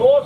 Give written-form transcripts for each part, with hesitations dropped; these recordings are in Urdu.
2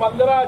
15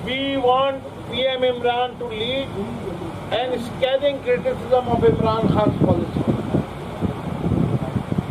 we want PM Imran to lead and scathing criticism of Imran Khan's policy।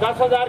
10,000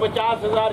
50,000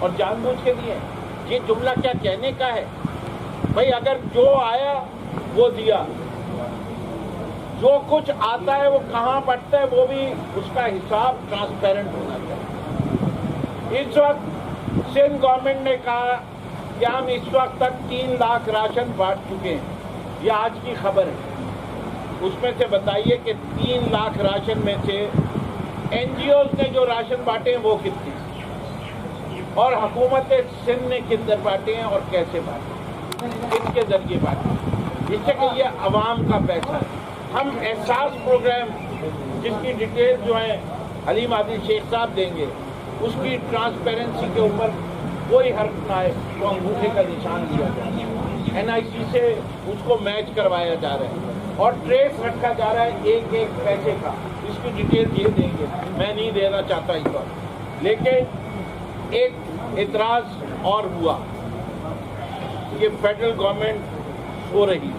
اور جان بوجھ کے دیے. یہ جملہ کیا کہنے کا ہے بھائی؟ اگر جو آیا وہ دیا، جو کچھ آتا ہے وہ کہاں بٹتا ہے وہ بھی اس کا حساب ٹرانسپیرنٹ ہونا چاہیے. اس وقت سندھ گورنمنٹ نے کہا کہ ہم اس وقت تک 3 لاکھ راشن بانٹ چکے ہیں. یہ آج کی خبر ہے. اس میں سے بتائیے کہ 3 لاکھ راشن میں سے این جی اوز نے جو راشن بانٹے ہیں وہ کتنے، اور حکومت سندھ نے کتنے بانٹے ہیں اور کیسے بانٹے، کس کے ذریعے بانٹے. جس سے کہ یہ عوام کا پیسہ ہے. ہم احساس پروگرام جس کی ڈیٹیل جو ہے حلیم عادل شیخ صاحب دیں گے، اس کی ٹرانسپیرنسی کے اوپر کوئی حرف نہ ہے تو انگوٹھے کا نشان دیا جائے. این آئی سی سے اس کو میچ کروایا جا رہا ہے اور ٹریس رکھا جا رہا ہے ایک ایک پیسے کا. اس کی ڈیٹیل یہ دیں گے، میں نہیں دینا چاہتا اس وقت. لیکن ایک اعتراض اور ہوا کہ فیڈرل گورنمنٹ ہو رہی.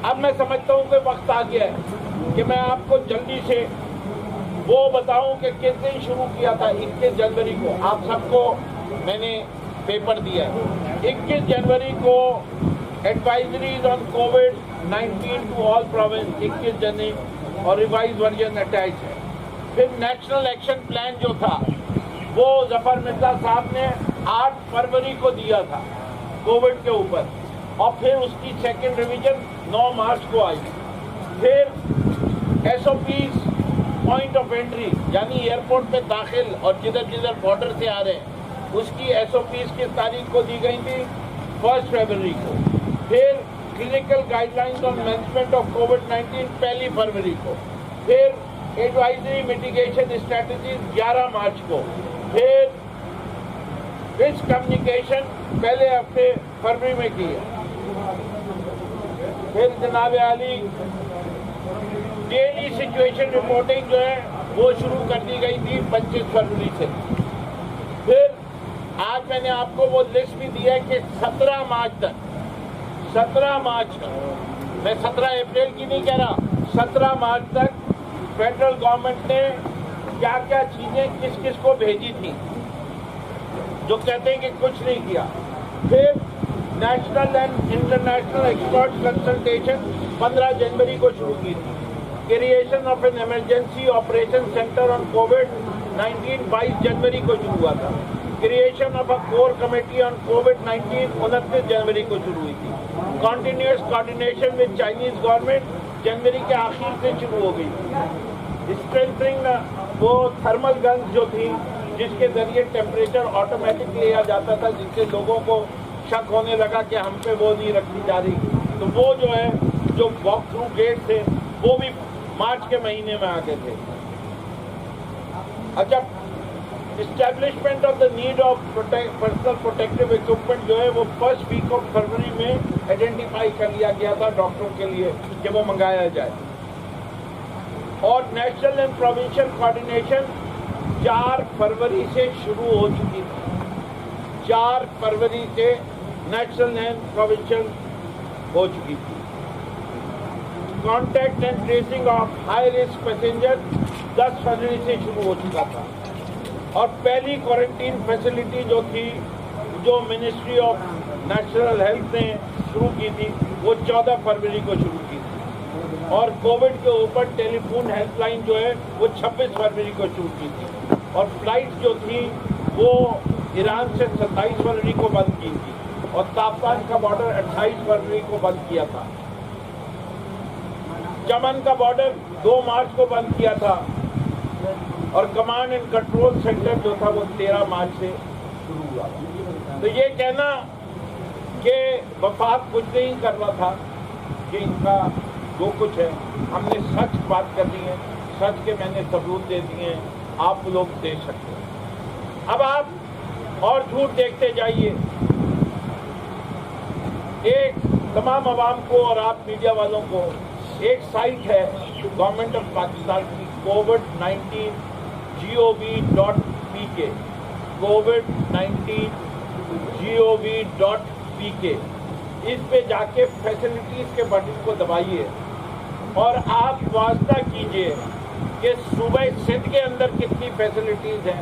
اب میں سمجھتا ہوں کہ وقت آ گیا ہے کہ میں آپ کو جلدی سے وہ بتاؤں کہ کس دن شروع کیا تھا. 21 جنوری کو آپ سب کو میں نے پیپر دیا ہے. 21 جنوری کو ایڈوائزریز آن کووڈ-19 ٹو آل پروونس 21 جنوری اور ریوائز ورژن اٹیچ ہے. پھر نیشنل ایکشن پلان جو تھا وہ ظفر مرزا صاحب نے 8 فروری کو دیا تھا کووڈ کے اوپر، اور پھر اس کی سیکنڈ ریویژن 9 مارچ کو آئی. پھر S O Ps point of entry یعنی ایئرپورٹ پہ داخل اور جدھر جدھر بارڈر سے آ رہے ہیں اس کی ایس او پیز کس تاریخ کو دی گئی تھی؟ 1 فروری کو. پھر clinical guide lines on management of COVID-19 1 فروری کو. پھر ایڈوائزری میٹیگیشن اسٹریٹجیز 11 مارچ کو. پھر رسک کمیونیکیشن پہلے ہفتے فروری میں کی ہے. پھر جناب عالی ڈیلی سچویشن رپورٹنگ جو ہے وہ شروع کر دی گئی تھی 25 فروری سے. پھر آج میں نے آپ کو وہ لسٹ بھی دی ہے کہ 17 مارچ تک 17 مارچ میں 17 اپریل کی نہیں کہہ رہا، 17 مارچ تک فیڈرل گورنمنٹ نے کیا کیا چیزیں کس کس کو بھیجی تھی، جو کہتے ہیں کہ کچھ نہیں کیا. پھر national and international expert consultation 15 جنوری کو شروع کی تھی. Creation of an emergency operation centre on کووڈ-19 22 جنوری کو شروع ہوا تھا. Creation of a core committee on کووڈ-19 29 جنوری کو شروع ہوئی تھی. Continuous coordination with Chinese government جنوری کے آخر سے شروع ہو گئی تھی. اسٹرینتھنگ وہ تھرمل گنز جو تھی جس کے ذریعے ٹیمپریچر آٹومیٹک لیا جاتا تھا، جس سے لوگوں کو شک ہونے لگا کہ ہم پہ وہ نہیں رکھی جا رہی، تو وہ جو ہے جو واک تھرو گیٹ تھے وہ بھی مارچ کے مہینے میں آگے تھے. اچھا، establishment of the need of personal protective equipment جو ہے وہ 1 ویک آف فروری میں آئیڈینٹیفائی کر لیا گیا تھا ڈاکٹروں کے لیے کہ وہ منگایا جائے. اور نیشنل اینڈ پروونشل کوآرڈینیشن 4 فروری سے شروع ہو چکی تھی. 4 فروری سے نیشنل اینڈ پروونشل ہو چکی تھی. Contact and tracing of high risk passenger 10 فروری سے شروع ہو چکا تھا. اور پہلی کوارنٹین فیسلٹی جو تھی جو منسٹری آف نیشنل ہیلتھ نے شروع کی تھی وہ 14 فروری کو شروع کی تھی. اور کووڈ کے اوپر ٹیلی فون ہیلپ لائن جو ہے وہ 26 فروری کو شروع کی تھی. اور فلائٹ جو تھی وہ ایران سے 27 فروری کو بند کی تھی. اور تاپان کا بارڈر 28 فروری کو بند کیا تھا. چمن کا بارڈر 2 مارچ کو بند کیا تھا. اور کمانڈ اینڈ کنٹرول سینٹر جو تھا وہ 13 مارچ سے شروع ہوا. تو یہ کہنا کہ وفاق کچھ نہیں کر رہا تھا کہ ان کا جو کچھ ہے ہم نے سچ بات کر دی ہے، سچ کے میں نے ثبوت دے دیے ہیں، آپ لوگ دیکھ سکتے ہیں. اب آپ اور جھوٹ دیکھتے جائیے. ایک تمام عوام کو اور آپ میڈیا والوں کو ایک سائٹ ہے گورنمنٹ آف پاکستان کی COVID-19 gov.pk COVID-19 gov.pk. اس پہ جا کے فیسلٹیز کے بٹن کو دبائیے اور آپ واسطہ کیجئے کہ صوبہ سندھ کے اندر کتنی فیسلٹیز ہیں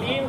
3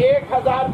1,000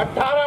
18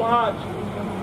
5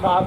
7।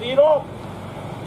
0,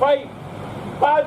5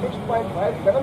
6.57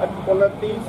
29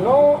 9,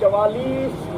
44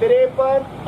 53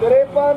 53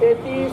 33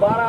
12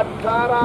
18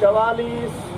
44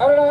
18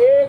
1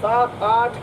7-8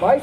22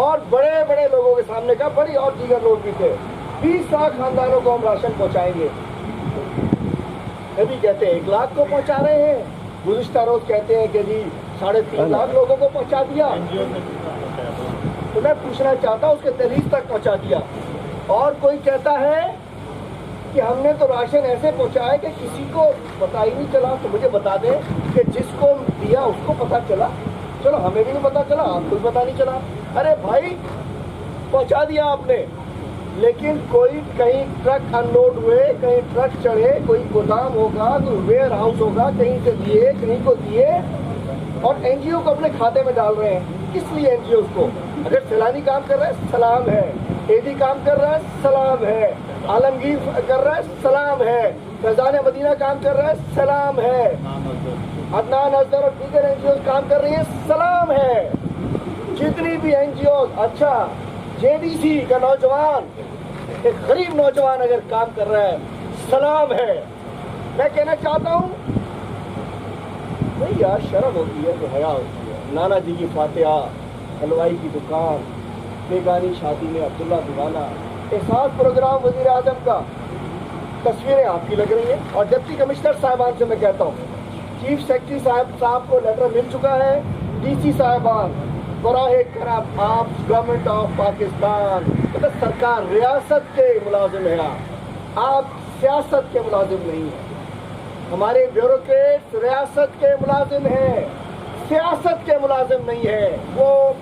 اور بڑے بڑے لوگوں کے سامنے کا بڑی اور دیگر لوگ بھی تھے 20 لاکھ خاندانوں کو ہم راشن پہنچائیں گے. کبھی کہتے ہیں 1 لاکھ کو پہنچا رہے ہیں, گزشتہ روز کہتے ہیں کہ جی 3.5 لاکھ لوگوں کو پہنچا دیا. تو میں پوچھنا چاہتا ہوں اس کے دہلیز تک پہنچا دیا. اور کوئی کہتا ہے کہ ہم نے تو راشن ایسے پہنچایا کہ کسی کو پتہ ہی نہیں چلا. تو مجھے بتا دیں کہ جس کو دیا اس کو پتہ چلا. چلو ہمیں بھی نہیں پتہ چلا, آپ کو بھی پتہ نہیں چلا. ارے بھائی پہنچا دیا آپ نے, لیکن کوئی کہیں ٹرک انلوڈ ہوئے, کہیں ٹرک چڑھے, کوئی گودام ہوگا, کوئی ویئر ہاؤس ہوگا, کہیں سے دیے, کہیں کو دیے, اور این جی او کو اپنے کھاتے میں ڈال رہے ہیں. کس لیے این جی اوز کو؟ اگر سیلانی کام کر رہا ہے سلام ہے, اے ڈی کام کر رہا ہے سلام ہے, عالمگیر کر رہا ہے سلام ہے, فیضان مدینہ کام کر رہا ہے سلام ہے, عدنان اظہر اور دیگر این جی اوز کام کر رہی ہیں سلام ہے. جتنی بھی این جی اوز, اچھا جے ڈی سی کا نوجوان, ایک غریب نوجوان اگر کام کر رہا ہے سلام ہے. میں کہنا چاہتا ہوں نہیں یار, شرم ہوتی ہے تو حیا ہوتی ہے. نانا جی کی فاتحہ, حلوائی کی دکان, بیگانی شادی میں عبداللہ دیوانہ, احساس پروگرام وزیر اعظم کا, تصویریں آپ کی لگ رہی ہیں. اور ڈپٹی کمشنر صاحبان سے میں کہتا ہوں, چیف سیکرٹری صاحب کو لیٹر مل چکا ہے, ڈی سی صاحبان براہ کرم آپ گورنمنٹ آف پاکستان, مطلب سرکار ریاست کے ملازم ہیں, آپ سیاست کے ملازم نہیں ہیں. ہمارے بیوروکریٹس ریاست کے ملازم ہیں, سیاست کے ملازم نہیں ہیں. وہ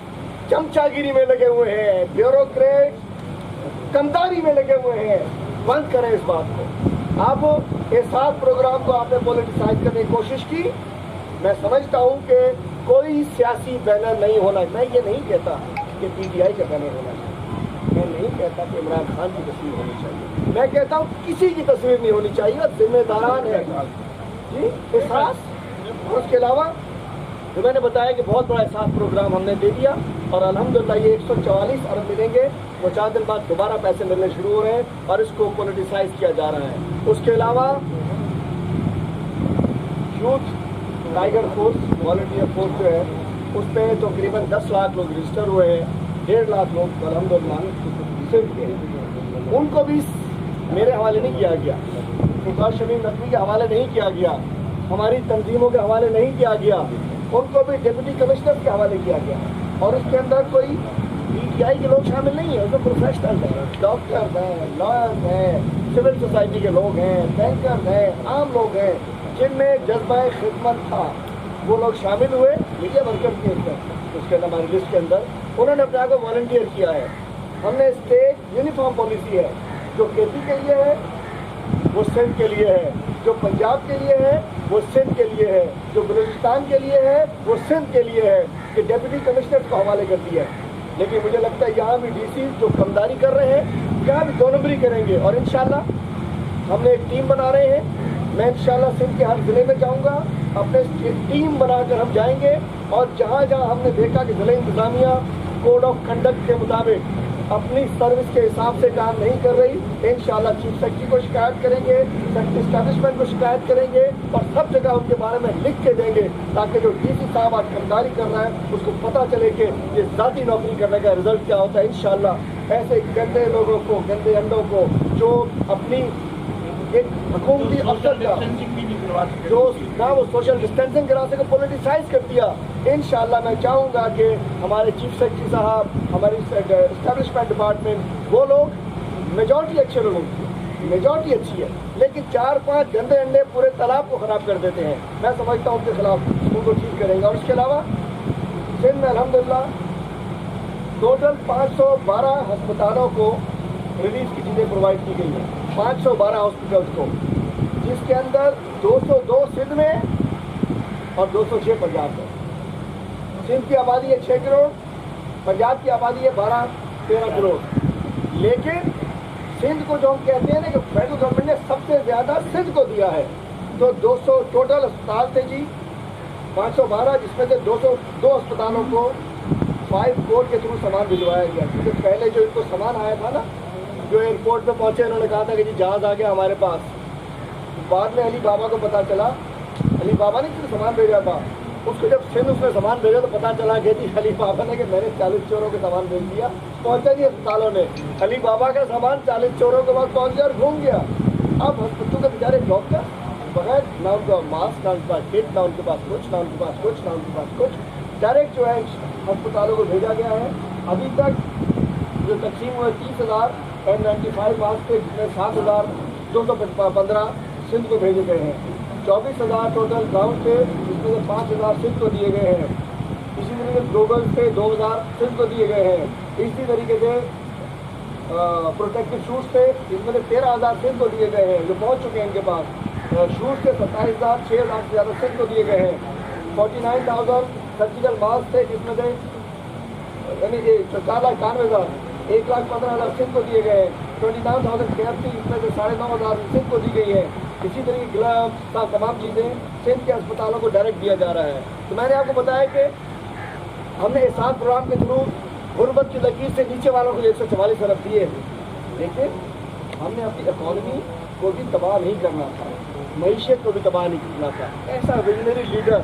چمچا گیری میں لگے ہوئے ہیں, بیوروکریٹ کمداری میں لگے ہوئے ہیں. بند کریں اس بات کو. اب احساس پروگرام کو آپ نے پولیٹیسائز کرنے کی کوشش کی. میں سمجھتا ہوں کہ کوئی سیاسی بینر نہیں ہونا. میں یہ نہیں کہتا کہ پی ٹی آئی کا بینر ہونا چاہیے, میں نہیں کہتا کہ عمران خان کی تصویر ہونی چاہیے, میں کہتا ہوں کسی کی تصویر نہیں ہونی چاہیے. اور ذمہ داران ہے جی احساس. اور اس کے علاوہ جو میں نے بتایا کہ بہت بڑا احساس پروگرام ہم نے دے دیا, اور الحمدللہ یہ 144 ارب ملیں گے. وہ 4 دن بعد دوبارہ پیسے ملنے شروع ہو رہے ہیں, اور اس کو پولیٹیسائز کیا جا رہا ہے. اس کے علاوہ youth tiger force volunteer force جو ہے, اس پہ تقریباً 10 لاکھ لوگ رجسٹر ہوئے ہیں. 1.5 لاکھ لوگ الحمدللہ صرف کے, ان کو بھی میرے حوالے نہیں کیا گیا, فقار شمیم نقوی کے حوالے نہیں کیا گیا, ہماری تنظیموں کے حوالے نہیں کیا گیا, ان کو بھی ڈپٹی کمشنر کے حوالے کیا گیا. اور اس کے اندر کوئی پی ٹی آئی کے لوگ شامل نہیں ہیں, اس میں پروفیشنل ہیں, ڈاکٹر ہیں, لائر ہیں, سول سوسائٹی کے لوگ ہیں, بینکر ہیں, عام لوگ ہیں, جن میں جذبہ خدمت تھا. وہ لوگ شامل ہوئے. میڈیا ورکر کے اس کے اندر ہماری لسٹ کے اندر انہوں نے اپنے آپ کو والنٹیئر کیا ہے. ہم نے اسٹیٹ یونیفارم پالیسی ہے, جو کے پی کے لیے ہے وہ سندھ کے لیے ہے, جو پنجاب کے لیے ہے وہ سندھ کے لیے ہے, جو بلوچستان کے لیے ہے وہ سندھ کے لیے ہے, کہ ڈپٹی کمشنر کو حوالے کر دیا ہے. لیکن مجھے لگتا ہے یہاں بھی ڈی سی جو کمداری کر رہے ہیں یہاں بھی 2 نمبری کریں گے. اور انشاءاللہ ہم نے ایک ٹیم بنا رہے ہیں. میں انشاءاللہ سندھ کے ہر ضلع میں جاؤں گا, اپنے ٹیم بنا کر ہم جائیں گے, اور جہاں جہاں ہم نے دیکھا کہ ضلع انتظامیہ کوڈ آف کنڈکٹ کے مطابق اپنی سروس کے حساب سے کام نہیں کر رہی, انشاءاللہ چیف سیکرٹری کو شکایت کریں گے, سیکرٹری اسٹیبلشمنٹ کو شکایت کریں گے, اور سب جگہ ان کے بارے میں لکھ کے دیں گے, تاکہ جو ڈی سی صاحب آج کمداری کر رہا ہے اس کو پتہ چلے کہ یہ ذاتی نوکری کرنے کا رزلٹ کیا ہوتا ہے. انشاءاللہ ایسے گندے لوگوں کو, گندے انڈوں کو, جو اپنی ایک حکومتی افسر کا جو نہ وہ سوشل ڈسٹینسنگ کرا سکے, پولیٹیسائز کر دیا. انشاءاللہ میں چاہوں گا کہ ہمارے چیف سیکرٹری صاحب, ہماری اسٹیبلشمنٹ ڈپارٹمنٹ, وہ لوگ میجورٹی اچھے لوگوں کی میجورٹی اچھی ہے, لیکن 4-5 گندے انڈے پورے تالاب کو خراب کر دیتے ہیں. میں سمجھتا ہوں ان کے خلاف ان کو ٹھیک کریں گے. اور اس کے علاوہ سندھ میں الحمدللہ ٹوٹل 512 ہسپتالوں کو ریلیف کی چیزیں پرووائڈ کی گئی ہیں, 512 ہاسپٹلس کو, جس کے اندر 202 سندھ میں اور 206 پنجاب میں. سندھ کی آبادی ہے 6 کروڑ, پنجاب کی آبادی ہے 12-13 کروڑ. لیکن سندھ کو جو ہم کہتے ہیں نا کہ فیڈرل گورنمنٹ نے سب سے زیادہ سندھ کو دیا ہے, تو 200 ٹوٹل اسپتال تھے جی, 512, جس میں سے 202 اسپتالوں کو 5 کوڈ کے تھرو سامان بھجوایا گیا. کیونکہ پہلے جو ان کو سامان آیا تھا نا, جو ایئرپورٹ پہ پہنچے انہوں نے کہا تھا کہ جی جہاز آ گیا ہمارے پاس. بعد میں علی بابا کو پتہ چلا, علی بابا نے کیوں سامان بھیجا تھا, اس کو جب سندھ اس نے سامان بھیجا تو پتا چلا کہ جی علی بابا نے کہ میں نے 40 چوروں کے سامان بھیج دیا. پہنچا نہیں اسپتالوں میں, علی بابا کا سامان 40 چوروں کے بعد پہنچ گیا اور گھوم گیا. اب ہسپتالوں کے بیچارے ڈاکٹر بغیر نہ ان کا ماسک, نہ ان کے پاس کٹ, نہ ان کے پاس کچھ, نہ ان کے پاس کچھ, نہ ان کے پاس کچھ, ڈائریکٹ جو ہے ہسپتالوں کو بھیجا گیا ہے. ابھی تک جو تقسیم ہوئے 30,000 N95 ماسک تھے, جس میں 7,215 سندھ کو بھیجے گئے ہیں. 24,000 ٹوٹل گراؤنڈ تھے, جس میں سے 5,000 سندھ کو دیے گئے ہیں. اسی طریقے سے گوگلس تھے 2,000 سندھ کو دیے گئے ہیں. اسی طریقے سے پروٹیکٹیو شوز تھے, جس میں سے 13,000 سندھ کو دیے گئے ہیں جو پہنچ چکے ہیں ان کے پاس. شوز کے 27,000, 6,000 سے زیادہ سندھ کو دیے گئے ہیں. 49,000 سرجیکل ماسک تھے, جس میں سے یعنی 4,91,000, 1,15,000 سندھ کو دیے گئے ہیں. 29,000 KFC, جس میں سے 9,500 سندھ کو دی گئی ہے. اسی طریقے گلوز تمام چیزیں سندھ کے اسپتالوں کو ڈائریکٹ دیا جا رہا ہے. تو میں نے آپ کو بتایا کہ ہم نے احسان پروگرام کے تھرو غربت کی لکیر سے نیچے والوں کو 144 ارب دیے ہیں. لیکن ہم نے اپنی اکانومی کو بھی تباہ نہیں کرنا تھا, معیشت کو بھی تباہ نہیں کرنا تھا. ایسا ویژنری لیڈر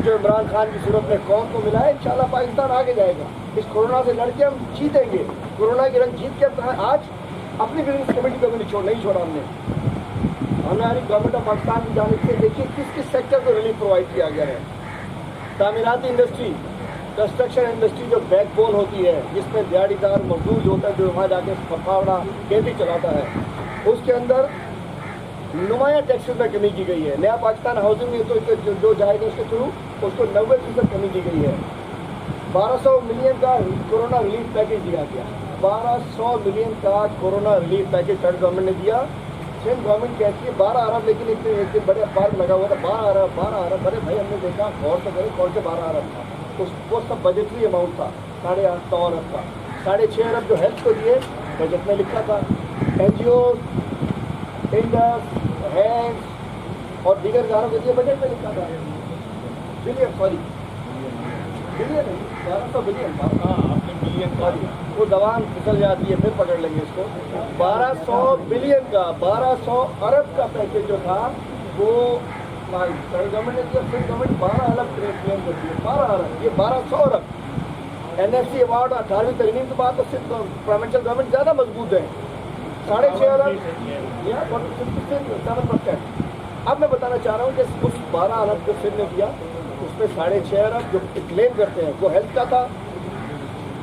جو عمران خان کی صورت میں قوم کو ملا ہے, انشاءاللہ پاکستان آگے جائے گا. اس کورونا سے لڑ کے ہم جیتیں گے. کورونا کی رنگ جیت کے آج اپنی بزنس کمیٹی کو بھی نہیں چھوڑا ہم نے. ہماری گورنمنٹ آف پاکستان کی جانب سے دیکھیے کس کس سیکٹر کو ریلیف پرووائڈ کیا گیا ہے. تعمیراتی انڈسٹری, کنسٹرکشن انڈسٹری جو بیک بون ہوتی ہے, جس میں دیہڑی دار مزدور جو ہوتا ہے, جو وہاں جا کے پھاوڑا کھیتی چلاتا ہے, اس کے اندر نمایاں ٹیکسز میں کمی کی گئی ہے. نیا پاکستان ہاؤسنگ میں تو جو جائے گا اس کے تھرو اس کو 90% کمی کی گئی ہے. 1,200 ملین کا کورونا ریلیف پیکیج دیا گیا. 1,200 ملین کا corona relief package central government نے دیا. سندھ گورنمنٹ کہتی ہے 12 ارب, لیکن ایک بڑے اخبار میں لگا ہوا تھا 12 ارب. ارے بھائی, ہم نے دیکھا غور تو کرے کون سے 12 ارب تھا. وہ سب بجٹری اماؤنٹ تھا, 8.5 ارب کا. 6.5 ارب جو ہیلتھ کو دیے بجٹ میں لکھا تھا. NGOs, انڈس, ہینڈس اور دیگر اداروں کے لیے بجٹ میں لکھا تھا بلین, سوری بلین نہیں, 1,200 بلین تھا. آپ نے بلین سوری, وہ زبان پھسل جاتی ہے, پھر پکڑ لیں گے اس کو. 1,200 بلین کا, 1,200 ارب کا پیکیج جو تھا وہ سینٹرل گورنمنٹ نے دیا. سندھ گورنمنٹ 12 ارب کلیم کرتی ہے. 12 ارب, یہ 1,200 ارب. NFC ایوارڈ 18ویں ترمیم کے بعد تو سندھ پروونشل گورنمنٹ زیادہ مضبوط ہے. 6.5 ارب, 7%. اب میں بتانا چاہ رہا ہوں کہ اس 12 ارب جو سندھ نے دیا, اس میں 6.5 ارب جو کلیم کرتے ہیں وہ ہیلتھ کا تھا,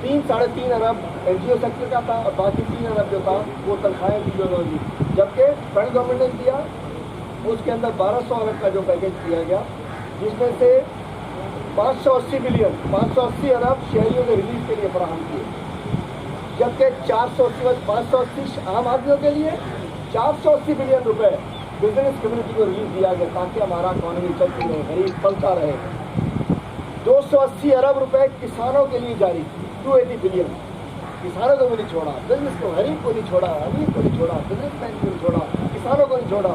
3-3.5 ارب NGO سیکٹر کا تھا, اور باقی 3 ارب جو تھا وہ تنخواہیں دی جو دی. جبکہ فیڈرل گورنمنٹ نے دیا اس کے اندر 1,200 ارب کا جو پیکیج دیا گیا, جس میں سے 580 بلین, 580 ارب شہریوں کے ریلیف کے لیے فراہم کیے. جبکہ 580 عام آدمیوں کے لیے, 480 بلین روپے بزنس کمیونٹی کو ریلیف دیا گیا تاکہ ہمارا اکانومی چلتی رہے, غریب پلتا رہے. 280 ارب روپے کسانوں کے لیے جاری کی. 280 بلین کسانوں کو بھی نہیں چھوڑا, بزنس کو, غریب کو نہیں چھوڑا, امیر کو نہیں چھوڑا, بزنس مین کو نہیں چھوڑا, کسانوں کو نہیں چھوڑا.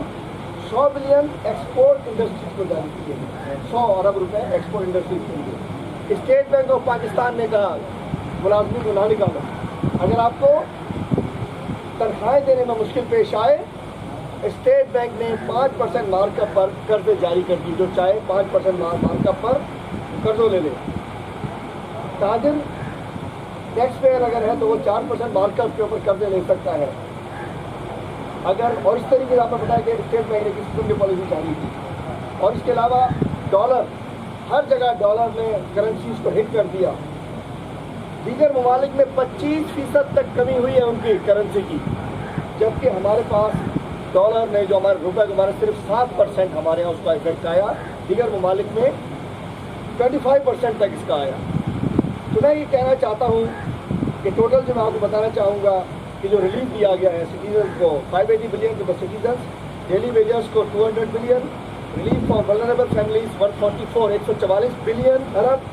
100 بلین ایکسپورٹ انڈسٹریز کو جاری کیے گئے. 100 ارب روپے ایکسپورٹ انڈسٹریز کے لیے. اسٹیٹ بینک آف پاکستان نے کہا ملازمین کو نہ نکالو, اگر آپ کو تنخواہیں دینے میں مشکل پیش آئے, اسٹیٹ بینک نے 5% مارک اپ پر قرضے جاری کر دی. جو چاہے 5% مارک اپ پر قرضوں لے لے. تاجر ٹیکس پیئر اگر ہے تو وہ 4% مارک اپ کے اوپر قرضے لے سکتا ہے اگر, اور اس طریقے سے آپ کو بتایا کہ اسٹیٹ بینک نے کس قسم کی پالیسی جاری کی. اور اس کے علاوہ ڈالر, ہر جگہ ڈالر نے کرنسیز کو ہٹ کر دیا. دیگر ممالک میں 25% تک کمی ہوئی ہے ان کی کرنسی کی, جبکہ ہمارے پاس ڈالر نے جو ہمارے روپے کو ہمارے صرف 7% ہمارے یہاں اس کا افیکٹ آیا. دیگر ممالک میں 25% تک اس کا آیا. تو میں یہ کہنا چاہتا ہوں کہ ٹوٹل جو میں آپ کو بتانا چاہوں گا کہ جو ریلیف دیا گیا ہے سٹیزنس کو 580 بلین کے سٹیزنس, ڈیلی ویجرس کو 200 billion, relief for vulnerable families 144 billion ارب.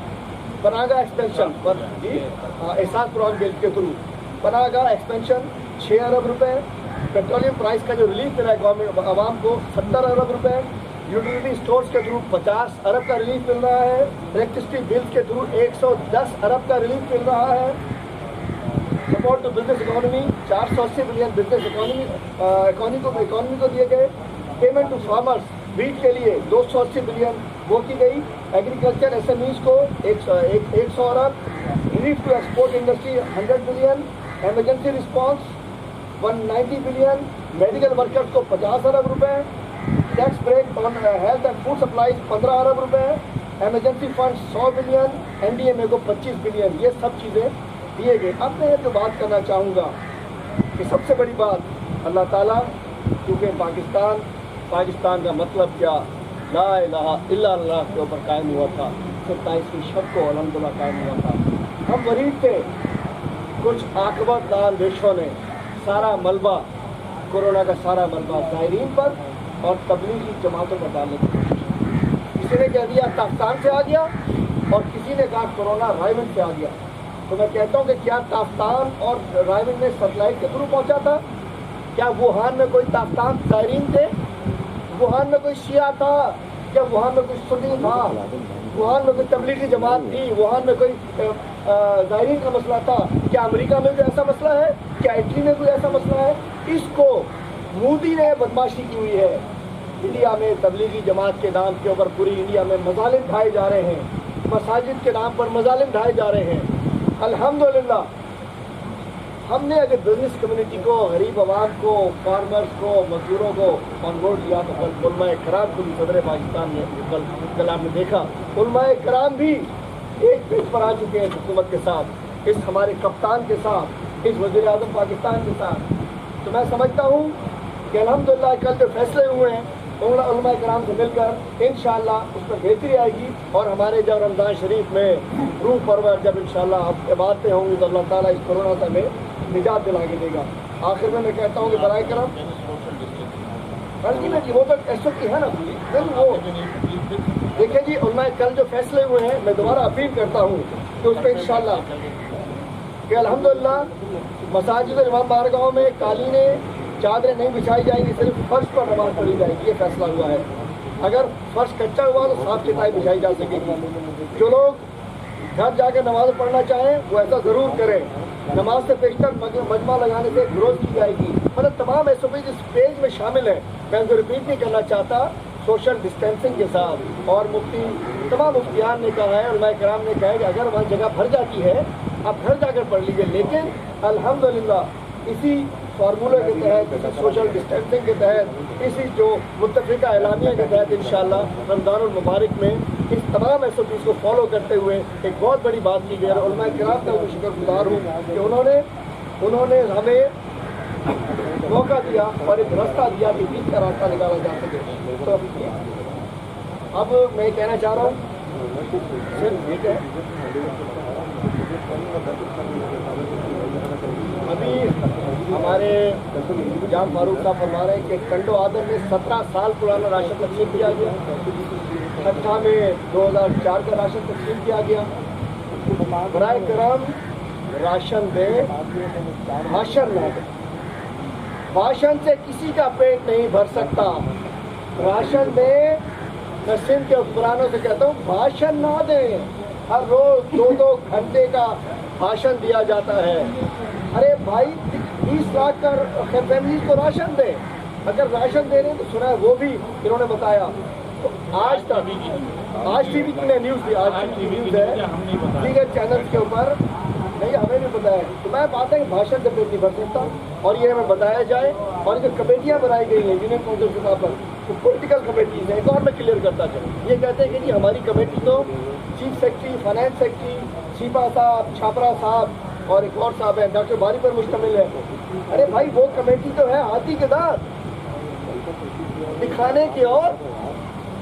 پناہ گاہ ایکسپینشن احساس پروگرام کے تھرو پناہ گاہ ایکسپینشن 6 ارب روپے. پیٹرولیم پرائز کا جو ریلیف ملا ہے گورنمنٹ عوام کو 70 ارب روپے. یوٹیلیٹی اسٹورز کے تھرو 50 ارب کا ریلیف مل رہا ہے. الیکٹرسٹی بلز کے تھرو 110 ارب کا ریلیف مل رہا ہے. Support to business economy 480 billion business economy کو دیے گئے. پیمنٹ ٹو فارمرز ویٹ کے لیے 280 بلین وہ کی گئی. ایگریکلچر SMEs کو 100 ارب, relief to export industry 100 billion, emergency response 190 billion, medical workers کو 50 ارب روپے, tax break on health and food supplies 15 ارب روپے, ایمرجنسی فنڈ 100 بلین, NDMA کو 25 بلین. یہ سب چیزیں دیے گئے. اب میں جو بات کرنا چاہوں گا کہ سب سے بڑی بات اللہ تعالیٰ, کیونکہ پاکستان کا مطلب کیا, لا الہ الا اللہ کے اوپر قائم ہوا تھا, 27ویں شب کو الحمدللہ قائم ہوا تھا. ہم غریب تھے, کچھ عاقبت دان دیشوں نے سارا ملبہ, کورونا کا سارا ملبہ زائرین پر اور تبلیغی جماعتوں پر ڈالنے کی کوشش. کسی نے کہہ دیا تافتان سے آ گیا اور کسی نے کہا کورونا رائے سے آ گیا. تو میں کہتا ہوں کہ کیا تافتان اور رائے میں سیٹلائٹ کے تھرو پہنچا تھا؟ کیا ووہان میں کوئی تافتان زائرین تھے؟ ووہان میں کوئی شیعہ تھا؟ کیا ووہان میں کوئی سنی تھا؟ ووہان میں کوئی تبلیغی جماعت تھی؟ ووہان میں کوئی زائرین کا مسئلہ تھا؟ کیا امریکہ میں کوئی ایسا مسئلہ ہے؟ کیا اٹلی میں کوئی ایسا مسئلہ ہے؟ اس کو مودی نے بدماشی کی ہوئی ہے. انڈیا میں تبلیغی جماعت کے نام کے اوپر پوری انڈیا میں مظالم ڈھائے جا رہے ہیں, مساجد کے نام پر مظالم ڈھائے جا رہے ہیں. الحمدللہ ہم نے اگر بزنس کمیونٹی کو, غریب عوام کو, فارمرز کو, مزدوروں کو آن بورڈ لیا تو کل علماء کرام کو بھی صدر پاکستان نے کل آپ نے دیکھا علماء کرام بھی ایک پیج پر آ چکے ہیں حکومت کے ساتھ, اس ہمارے کپتان کے ساتھ, اس وزیر اعظم پاکستان کے ساتھ. تو میں سمجھتا ہوں کہ الحمدللہ کل جو فیصلے ہوئے ہیں علماء کرام سے مل کر انشاءاللہ اس پر بہتری آئے گی, اور ہمارے جب رمضان شریف میں روح پرور جب انشاءاللہ اب عبادتیں ہوں گی تو اللہ تعالیٰ اس کورونا سے ہمیں نجات دلا کے دے گا. آخر میں کہتا ہوں کہ برائے کرم الٹیمیٹلی وہ تو SOP ہے نا پوری وہ دیکھیں جی. علماء کل جو فیصلے ہوئے ہیں میں دوبارہ اپیل کرتا ہوں کہ اس پہ انشاءاللہ کہ الحمدللہ مساجد اور امام بارگاہوں میں قالینیں چادریں نہیں بچھائی جائیں گی, صرف فرش پر نماز پڑھی جائے گی. یہ فیصلہ ہوا ہے. اگر فرش کچا ہوا تو صاف چٹائی بچھائی جا سکے گی. جو لوگ گھر جا کے نماز پڑھنا چاہیں وہ ایسا ضرور کریں. نماز سے پیشتر مجمع لگانے سے گروز کی جائے گی. مطلب تمام SOP اس پیج میں شامل ہیں. میں ان کو ریپیٹ نہیں کرنا چاہتا. سوشل ڈسٹینسنگ کے ساتھ, اور مفتی تمام مفتیان نے کہا ہے, علماء کرام نے کہا ہے کہ اگر وہاں جگہ بھر جاتی ہے آپ گھر جا کر پڑھ لیجیے. لیکن الحمدللہ اسی فارمولے کے تحت, اسی سوشل ڈسٹینسنگ کے تحت, اسی جو متفقہ اعلامیہ کے تحت انشاءاللہ رمضان المبارک میں اس تمام SOPs کو فالو کرتے ہوئے ایک بہت بڑی بات کی گئی. اور علماء کرام کا میں شکر گزار ہوں کہ انہوں نے ہمیں موقع دیا اور ایک راستہ دیا کہ عید کا راستہ نکالا جا سکے. تو اب میں کہنا چاہ رہا ہوں صرف ایک ہے, ابھی ہمارے جام فاروق صاحب فرما رہے ہیں کہ کنڈو آدم میں 17 سال پرانا راشن تقسیم کیا گیا, چھٹا میں 2004 کا راشن تقسیم کیا گیا. برائے کرم راشن دے, بھاشن نہ دے. بھاشن سے کسی کا پیٹ نہیں بھر سکتا. راشن دے. میں سندھ کے حکمرانوں سے کہتا ہوں بھاشن نہ دیں. ہر روز 2 گھنٹے کا بھاشن دیا جاتا ہے. ارے بھائی 20 لاکھ کا فیملیز کو راشن دیں. اگر راشن دے رہے ہیں تو سنا ہے وہ بھی انہوں نے بتایا. تو آج تک آج ٹی وی نے نیوز دی, آج ٹی وی نیوز ہے, دیگر چینلز کے اوپر نہیں, ہمیں بھی بتایا. تو میں بات ہے کہ بھاشن سے پیٹ نہیں بھر سکتا, اور یہ ہمیں بتایا جائے. اور جو کمیٹیاں بنائی گئی ہیں یونین کونسل کے طور پر, تو پولیٹیکل کمیٹیز ہیں. ایک اور میں کلیئر کرتا چلوں, یہ کہتے ہیں کہ جی ہماری کمیٹی تو chief secretary, finance secretary, Chhipa صاحب, چھاپرا صاحب اور ایک اور صاحب ہیں, ڈاکٹر باری پر مشتمل ہے. ارے بھائی وہ کمیٹی تو ہے ہاتھی کے دانت دکھانے کی, اور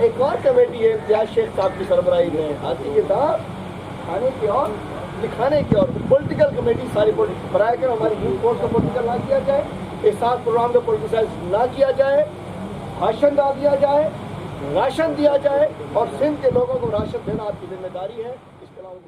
ایک اور کمیٹی ہے امتیاز شیخ صاحب کی سربراہی میں, ہاتھی کے دانت کھانے کی اور دکھانے کی. اور پولیٹیکل کمیٹی ساری برائے کر ہماری یوتھ فورس کو پولیٹیکل نہ کیا جائے, احساس پروگرام کو پولیٹیسائز نہ کیا جائے, بھاشن نہ دیا جائے, راشن دیا جائے, اور سندھ کے لوگوں کو راشن دینا آپ کی ذمہ داری ہے. اس کے علاوہ